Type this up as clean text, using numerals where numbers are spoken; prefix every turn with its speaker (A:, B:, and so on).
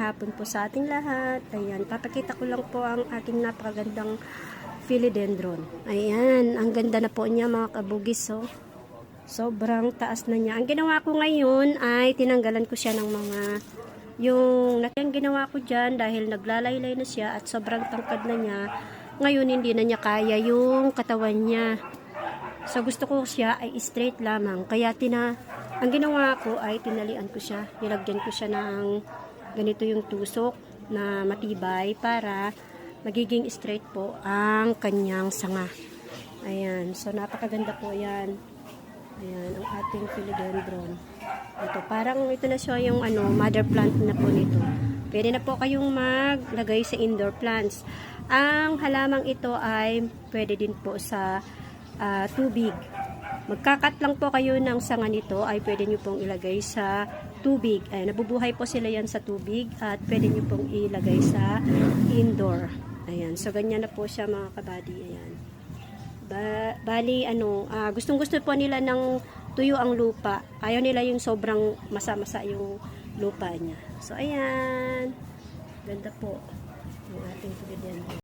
A: Hapon po sa ating lahat. Ayan, papakita ko lang po ang aking napakagandang philodendron. Ayan, ang ganda na po niya mga kabugis. Oh. Sobrang taas na niya. Ang ginawa ko ngayon ay tinanggalan ko siya ng mga yung ginawa ko dyan dahil naglalaylay na siya at sobrang tangkad na niya. Ngayon hindi na niya kaya yung katawan niya. So gusto ko siya ay straight lamang. Kaya ang ginawa ko ay tinalian ko siya. Nilagyan ko siya ng ganito yung tusok na matibay para magiging straight po ang kanyang sanga. Ayan. So napakaganda po yan. Ayan ang ating philodendron. Ito parang ito na siya yung mother plant na po nito. Pwede na po kayong maglagay sa indoor plants. Ang halamang ito ay pwede din po sa tubig. Magkakat lang po kayo ng sanga nito ay pwede nyo pong ilagay sa tubig. Ay, nabubuhay po sila yan sa tubig at pwede nyo pong ilagay sa indoor. Ayan. So, ganyan na po siya mga kabady. Ayan. Bali, gustong-gusto po nila ng tuyo ang lupa. Ayaw nila yung sobrang masa-masa yung lupa niya. So, ayan. Ganda po yung ating philodendron.